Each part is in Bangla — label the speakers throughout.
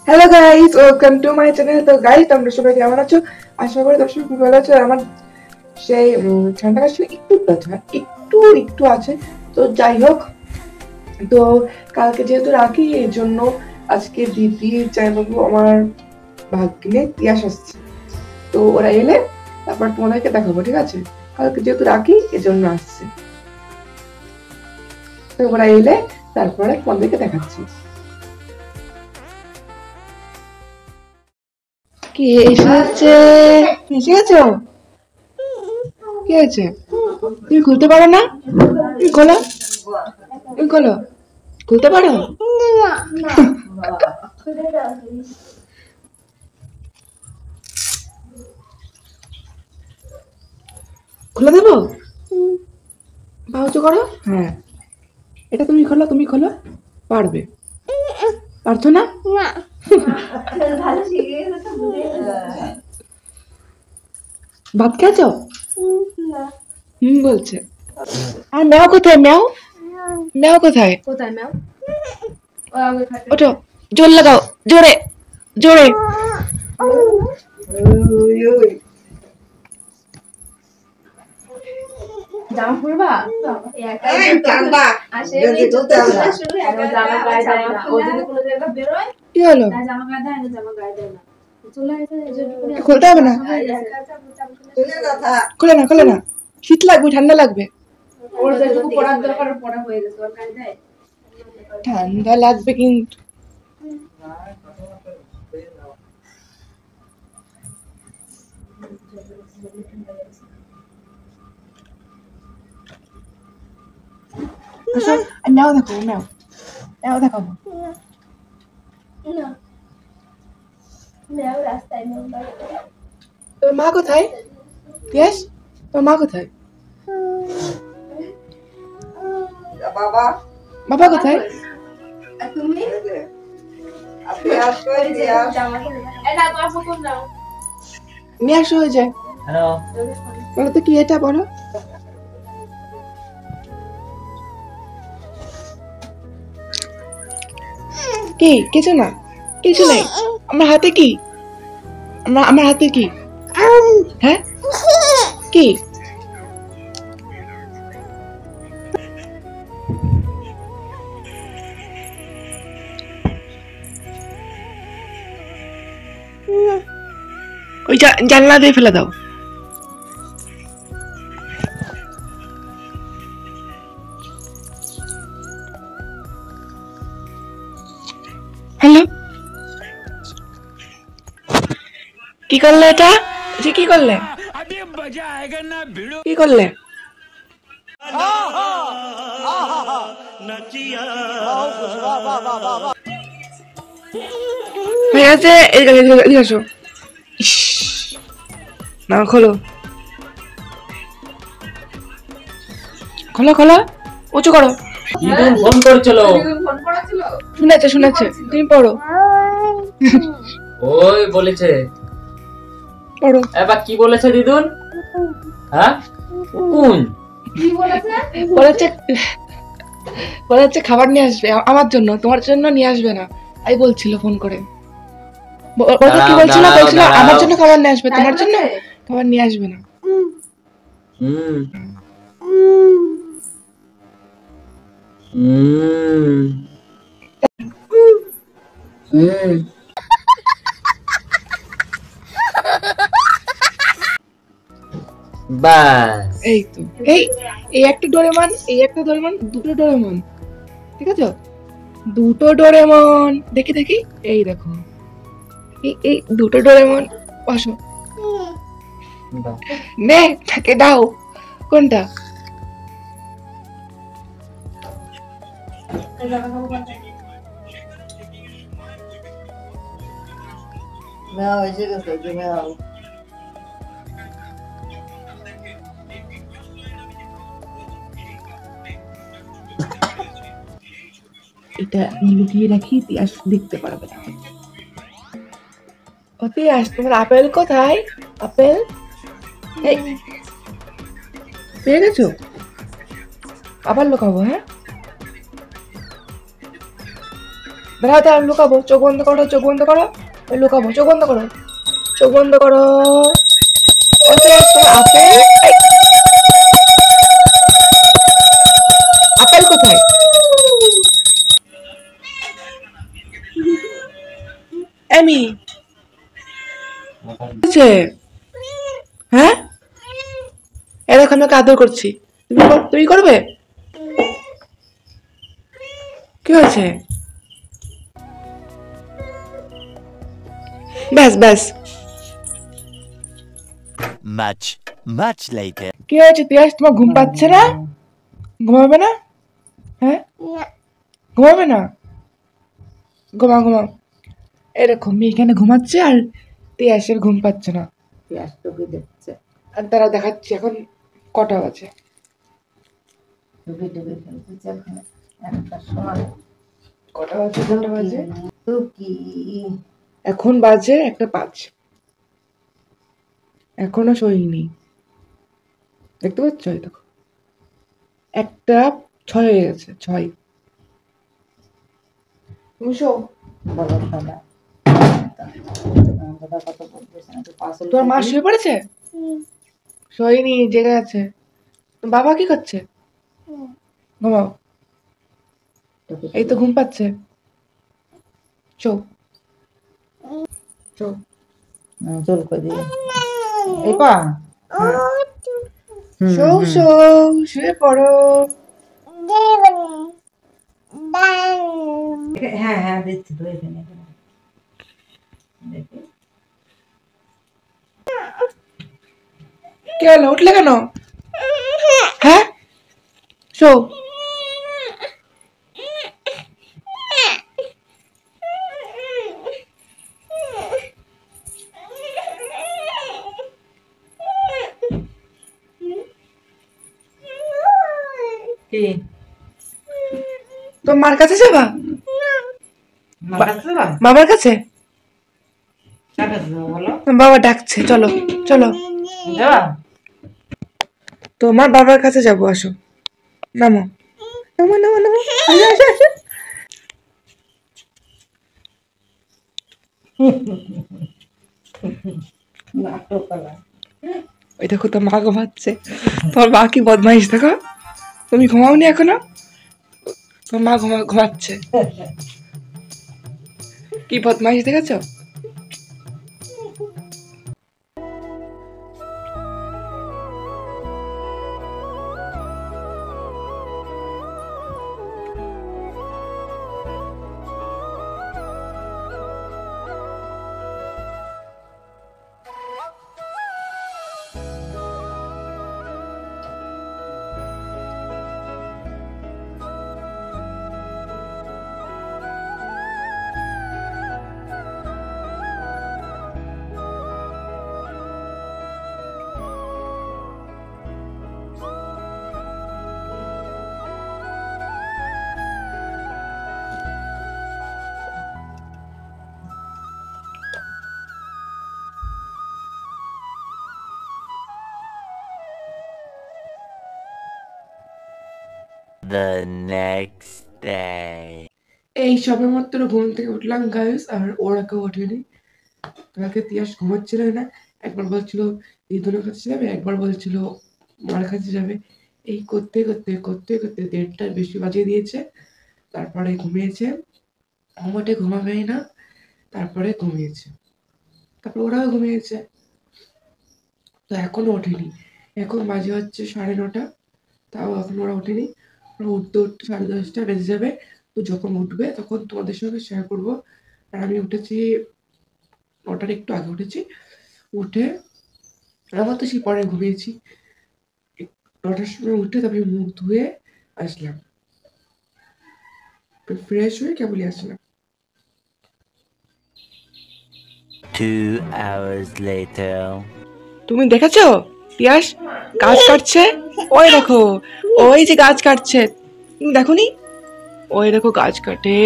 Speaker 1: Hello guys, welcome to my channel. তো গাইস, তোমরা সবাই কেমন আছো? আশা করি তোমরা সবাই খুব ভালো আছো। আমার সেই ঠান্ডা কাশি একটু আছে, একটু একটু আছে। তো যাই হোক, তো কালকে যেহেতু রাখি, এই জন্য আজকে দিদি জামাইবাবু আমার ভাগ্নে তিয়াস আসছে। তো ওরা এলে তারপর তোমাদেরকে দেখাবো, ঠিক আছে? কালকে যেহেতু রাখি, এজন্য আসছে। তো ওরা এলে তারপরে তোমাদেরকে দেখাচ্ছি। কি এসেছে? এসে গেছো? কি হয়েছে? তুমি খুলতে পারো না? তুমি খোলো, তুমি খোলো। খুলতে পারো? খুলে দেবো? পাউচো করো। হ্যাঁ, এটা তুমি খোলো, তুমি খোলো। পারবে? পারছো না? ভাত খেয়েছো? বলছে। আর ম্যাও কোথায়? ম্যাও, ম্যাও কোথায়?
Speaker 2: কোথায় ম্যাও?
Speaker 1: ওঠো, জোর লাগাও, জোরে জোরে।
Speaker 2: জামা খুলবা?
Speaker 1: কি হলো? খুলতে হবে না, খুলে না, খুলে না। শীত লাগবে, ঠান্ডা লাগবে। ঠান্ডা লাগবে কিন্তু। ম্যাও দেখো, ম্যাও, ম্যাও দেখাবো। তোর মা কোথায়? ইয়েস, তোর মা কোথায়? বাবা, বাবা কোথায়? নিয়ে আসো, হয়ে যায়। বলো তো কি এটা, বলো। কি? কিছু না, কিছু নেই। আমার হাতে কি? আমার হাতে কি? হ্যাঁ, কি? ওই জানলা দিয়ে ফেলে দাও। হ্যালো, কি করলে এটা? যে কি করলে? কি করলে? হয়ে গেছে, এদিকে আসো। ইস, না, খোলো, খোলো, খোলো, উঁচু করো।
Speaker 3: দিদুন ফোন করেছিল।
Speaker 1: শুনেছে, শুনেছে, তুমি পড়ো।
Speaker 3: ওই বলেছে।
Speaker 1: পড়ো।
Speaker 3: এবার কি বলেছে দিদুন? হ্যাঁ, কোন
Speaker 1: বলেছে, বলেছে খাবার নিয়ে আসবে আমার জন্য, তোমার জন্য নিয়ে আসবে না। তাই বলছিল ফোন করে। কি বলছিল? বলছিল আমার জন্য খাবার নিয়ে আসবে, তোমার জন্য খাবার নিয়ে আসবে না।
Speaker 3: বাস
Speaker 1: এই তো, এই এই একটা ডোরেমন, এই একটা ডোরেমন, দুটো ডোরেমন, ঠিক আছে? দুটো ডোরেমন, দেখি দেখি, এই দেখো, এই দুটো ডোরেমন। বসো, নে, তাকে দাও। কোনটা? এটা লুকিয়ে রাখি, তিয়াস দেখতে পারবে না। ও তিয়াস, তোমার আপেল কোথায়? আপেল, এই পেয়ে গেছো? আবার লুকাবো? হ্যাঁ, দাঁড়াতে আমি লুকাবো। চোখ বন্ধ করো, চোখ বন্ধ করো, লুকাবো। চোখ বন্ধ করো, চোখ বন্ধ করো। আপেল, আপেল কোথায়? এমি হ্যাঁ, এরকম আমি আদর করছি, তুমি করবে? কি হয়েছে? ব্যাস ব্যাস।
Speaker 2: Much later.
Speaker 1: কি হয়েছে তিয়াস, তোমার ঘুম পাচ্ছে না? ঘুমাবে না? হ্যাঁ, ঘুমাবে না? ঘুমাও ঘুমাও। এরকম এখানে ঘুমাচ্ছে আর তিয়াসের ঘুম পাচ্ছে না।
Speaker 4: তিয়াস টুপি দেখছে,
Speaker 1: আর তারা দেখাচ্ছি এখন কটা বাজে।
Speaker 4: টুপি টুপি ফেলতেছে ওখানে একটা সময়।
Speaker 1: কটা বাজে?
Speaker 4: টুকি
Speaker 1: এখন বাজে 1:05। এখনো শোয়নি, দেখতে পাচ্ছ? এই দেখো 1:06 হয়ে গেছে। 6 তুমি শো।
Speaker 4: বলো দাদা, দাদা কত বলতেছে না তো পাসল।
Speaker 1: তোমার মা শুয়ে পড়েছে? শোয়নি, জেগে আছে। বাবা কি করছে? ঘুমাও। এই তো ঘুম পাচ্ছে। Show show.
Speaker 4: চল করে দিই এই পা।
Speaker 1: শো শো, শুয়ে পড়ো।
Speaker 4: হ্যাঁ হ্যাঁ দিচ্ছি তো এখানে দেখি।
Speaker 1: কি হলো, উঠলে কেন? হ্যাঁ, শো।
Speaker 4: কি
Speaker 1: তোর মার কাছে যাবা? বাবার কাছে?
Speaker 4: বলো
Speaker 1: বাবা ডাকছে, চলো চলো।
Speaker 4: যাবা?
Speaker 1: তোমার বাবার কাছে যাবো, আসো। নামো নামো নামো নামো, আসো আসো আসো।
Speaker 4: নাটক করা।
Speaker 1: ওই দেখো তোর মা ঘুমাচ্ছে। তোর মা কি বদমাইশ দেখো। তুমি ঘুমাওনি এখনো? তোর মা ঘুমাচ্ছে। কি বদমাইশ দেখেছো?
Speaker 2: The next day.
Speaker 1: এই সবে মাত্র ঘুম থেকে উঠলাম গাইস, আর ওরা কেউ ওঠেনি। কালকে তিয়াস ঘুমাচ্ছিল না, একবার বলছিল দিদুনের কাছে যাবে, একবার বলছিল মার কাছে যাবে। এই করতে করতে করতে করতে 1:30টার বেশি বাজিয়ে দিয়েছে। তারপরে ঘুমিয়েছে, ঘুমোটে ঘুমাবেই না। তারপরে ঘুমিয়েছে, তারপর ওরাও ঘুমিয়েছে। তো এখনো ওঠেনি। এখন বাজে হচ্ছে 9:30, তাও এখন ওরা ওঠেনি। ওরা উঠতে উঠতে 10:30টা বেজে যাবে। তো যখন উঠবে তখন তোমাদের সঙ্গে শেয়ার করবো। আর আমি উঠেছি 9টার একটু আগে উঠেছি। উঠে আমার তো সেই পরে ঘুমিয়েছি। 9টার সময় উঠে তারপরে মুখ ধুয়ে আসলাম, ফ্রেশ হয়ে কেবলই আসলাম।
Speaker 2: 2 hours later.
Speaker 1: তুমি দেখেছো পিয়াস গাছ কাটছে? ওই দেখো, ওই যে গাছ কাটছে, তুমি দেখোনি? ওই দেখো গাছ কাটে,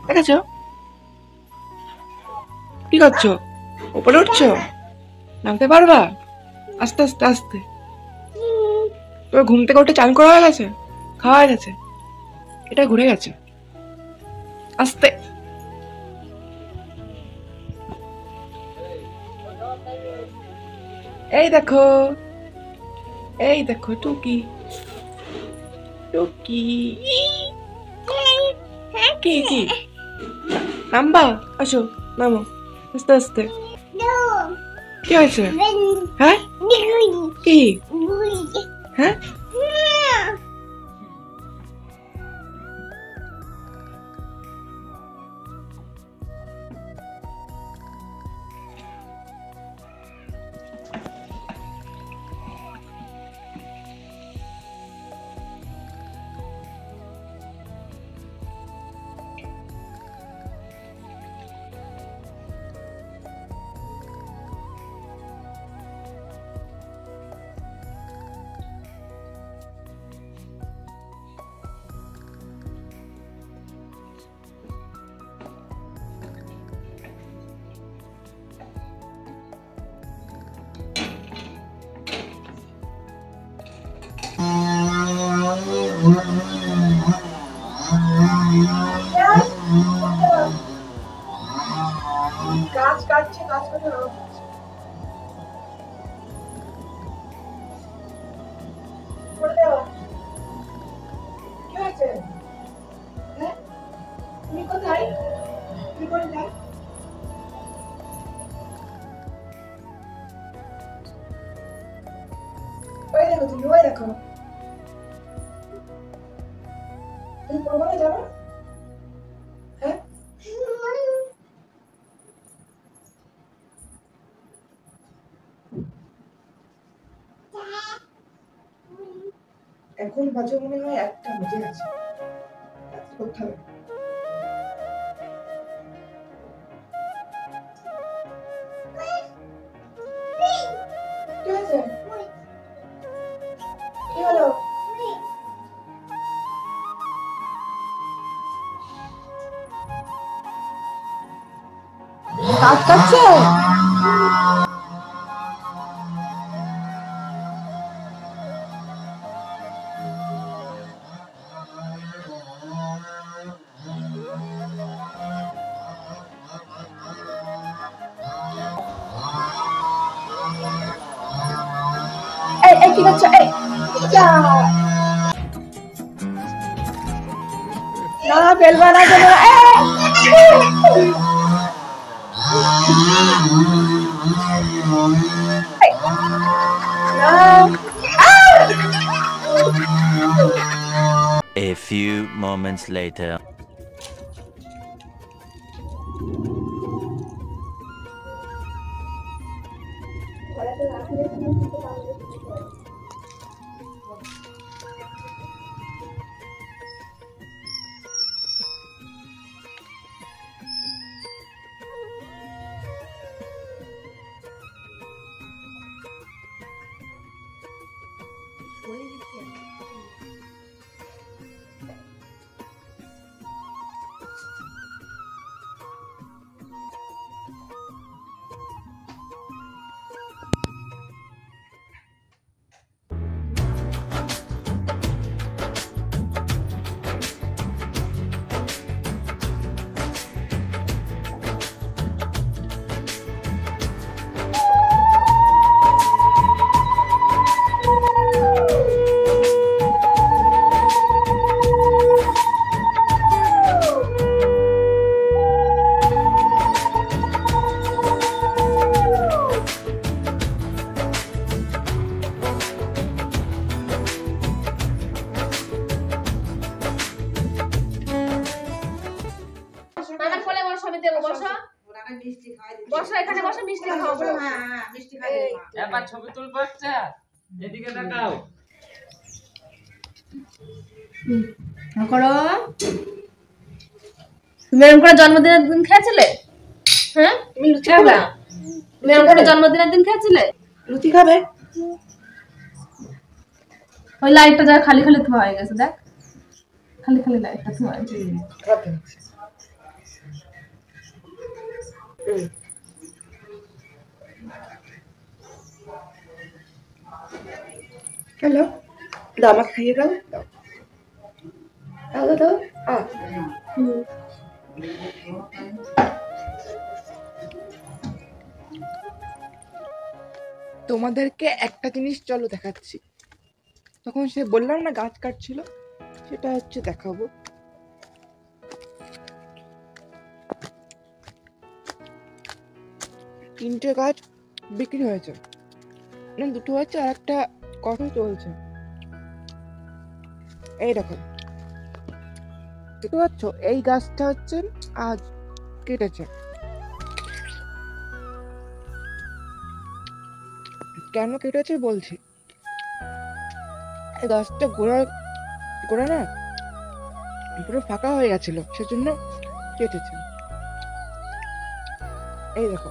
Speaker 1: দেখেছো? কি করছো? উপরে উঠছো? নামতে পারবা? আস্তে আস্তে আস্তে। তোর ঘুম থেকে উঠে চান করা হয়ে গেছে, খাওয়া হয়ে গেছে, এটা ঘুরে গেছে। আস্তে এই দেখো, এই দেখো টুকি, টুকি। কি কি নামবা? আসো, নামো আস্তে আস্তে। কি হয়েছে? হ্যাঁ কি? হ্যাঁ গাছ কাটছে, গাছ কাটছে। কি হয়েছে? হ্যাঁ তুমি কোথায়? তুমি কোথায়? ওই দেখো, তুমি ওই দেখো। তুমি প্রমাণে যাবে? হ্যাঁ এখন বাজে মনে হয় 1টা বেজে গেছে। করতে হবে। কি হয়েছে? কি হলো? গাছ কাটছে? এই কি করছো? এই যা না, ফেলবা না কেন?
Speaker 2: A few moments later.
Speaker 5: বসো, এখানে বসো, মিষ্টি খাওয়াবো।
Speaker 3: এবার ছবি তুলবো একটা, এদিকে তাকাও।
Speaker 5: করো। তুমি এরকম করে জন্মদিনের দিন খেয়েছিলে? হ্যাঁ
Speaker 1: তুমি লুচি খাবে?
Speaker 5: তুমি এরকম করে জন্মদিনের দিন খেয়েছিলে?
Speaker 1: লুচি খাবে?
Speaker 5: ওই লাইটটা যা খালি খালি ধোয়া হয়ে গেছে, দেখ খালি খালি লাইটটা ধোয়া হয়ে গেছে।
Speaker 1: হ্যালো, দাও আমাকে খাইয়ে দাও। দাও দাও দাও। তোমাদেরকে একটা জিনিস চলো দেখাচ্ছি। তখন সে বললাম না গাছ কাটছিল, সেটা হচ্ছে দেখাবো। তিনটে গাছ বিক্রি হয়েছে, না দুটো হয়েছে আর একটা কথা চলছে। এই দেখো, দেখতে পাচ্ছ এই গাছটা হচ্ছে আজ কেটেছে। কেন কেটেছে বলছি। এই গাছটা গোড়া গোড়া না পুরো ফাঁকা হয়ে গেছিল, সেজন্য কেটেছে। এই দেখো,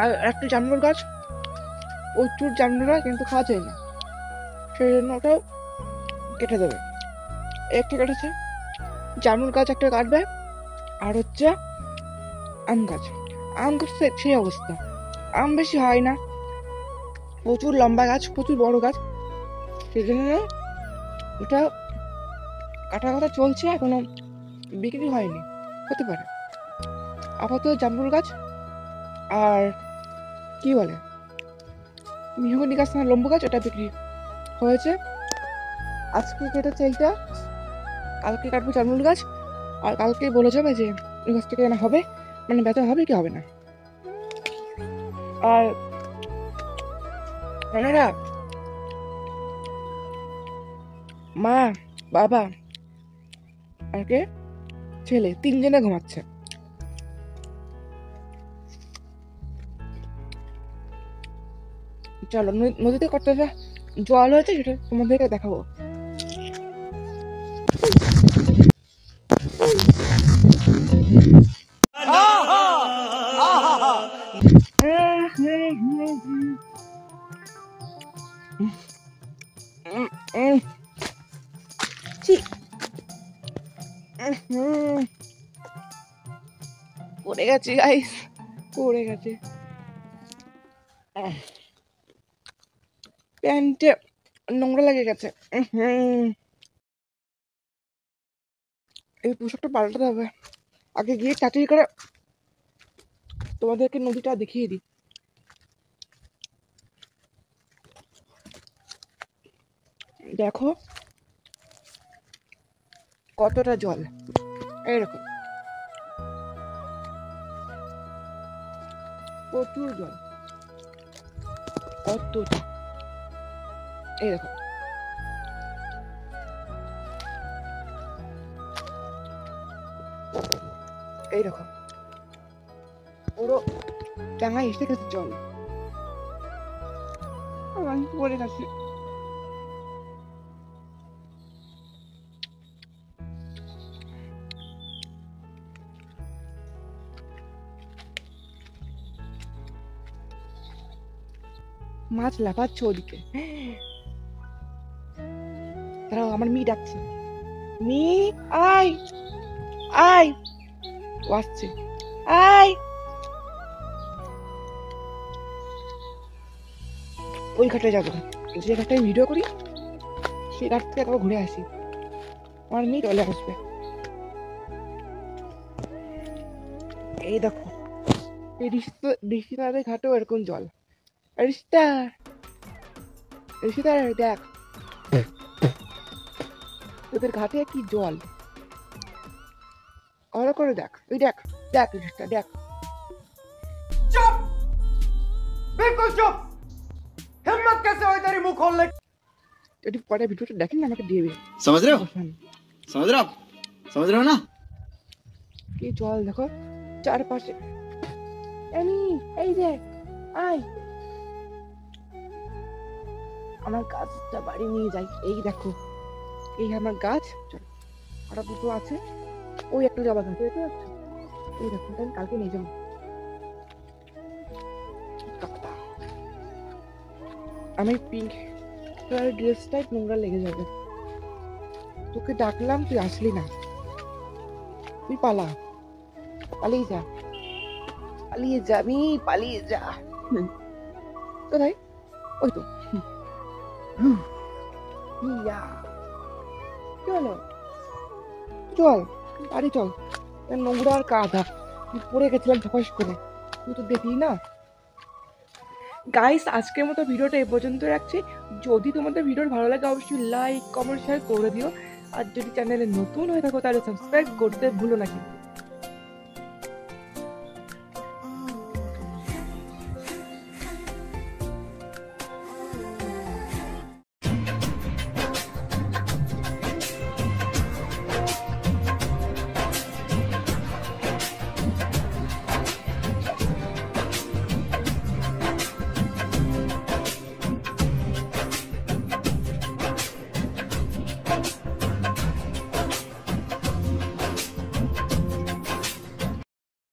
Speaker 1: আর একটা জামরুল গাছ, প্রচুর জামরুল গাছ, কিন্তু খাওয়া যায় না, সেই জন্য ওটাও কেটে দেবে। একটা কেটেছে, জামরুল গাছ একটা কাটবে, আর হচ্ছে আম গাছ। আম গাছের সেই অবস্থা, আম বেশি হয় না, প্রচুর লম্বা গাছ, প্রচুর বড় গাছ, সেই জন্য ওটা কাটার কথা চলছে, এখনো বিক্রি হয়নি, হতে পারে। আপাতত জামরুল গাছ আর কি বলে মেহগনি গাছ না লম্বু গাছ, ওটা বিক্রি হয়েছে। আজকে কেটেছে এইটা, কালকে কাটবো জামরুল গাছ, আর কালকে বলে যাবে যে ওই গাছ থেকে কেনা হবে, মানে বেচা হবে কি হবে না। আর ওনারা মা, বাবা আর কে ছেলে, তিনজনে ঘুমাচ্ছে। চলো, নদীতে কত জল হয়েছে সেটা তোমাদেরকে দেখাবো। পড়ে গেছে গাইস, পড়ে গেছে প্যান্টে, নোংরা লেগে গেছে। এই পোশাকটা পাল্টাতে হবে। আগে গিয়ে চাকরি করে তোমাদেরকে নদীটা দেখিয়ে দিই। দেখো কতটা জল, এইরকম প্রচুর জল, কতটা, এই দেখো এই দেখো পুরো ডাঙায় এসে গেছে জল, আমি পড়ে গেছি। মাছ লাফাচ্ছে ওদিকে, তারাও আমার মি ডাকছে, মি আয় আয়, ও আসছে, আয়। ওই ঘাটে যাবো, যে ঘাটে ভিডিও করি সেই ঘাট থেকে একবার ঘুরে আসি, আমার মি চলে আসবে। এই দেখো এই ঋষিতারের ঘাটেও এরকম জল। ঋষিতার দেখ তোদের ঘাটে কি জল, ভালো করে দেখ, ওই দেখ দেখ ঋষিতা দেখ।
Speaker 6: चुप, बिल्कुल चुप। हिम्मत कैसे हुई तेरी मुंह खोलने की?
Speaker 1: যদি পরে ভিডিওটা দেখেন না আমাকে দিয়ে দিন।
Speaker 6: समझ रहे हो? समझ रहे हो आप? समझ रहे हो ना?
Speaker 1: কি জল দেখো চারপাশে। এনি এই যে আয়, আমার গাছটা বাড়ি নিয়ে যাই। এই দেখো এই আমার গাছ, চলো আরো দুটো আছে, ওই একটা জবা গাছ দেখতে পাচ্ছ, এই দেখো এটা আমি কালকে নিয়ে যাবো। আমি পিঙ্ক কালার ড্রেসটাই নোংরা লেগে যাবে। তোকে ডাকলাম তুই আসলি না, তুই পালা, পালিয়ে যা, পালিয়ে যাবি, পালিয়ে যা। কোথায়? ওই তো ইয়া, চলো চল বাড়ি চল, নোংরা আর কাদা আমি পড়ে গেছিলাম ঠকাস করে, তুই তো দেখলি না। গাইস আজকের মতো ভিডিওটা এই পর্যন্ত রাখছি। যদি তোমাদের ভিডিও ভালো লাগে অবশ্যই লাইক কমেন্ট শেয়ার করে দিও, আর যদি চ্যানেলে নতুন হয়ে থাকো তাহলে সাবস্ক্রাইব করতে ভুলো না কিন্তু।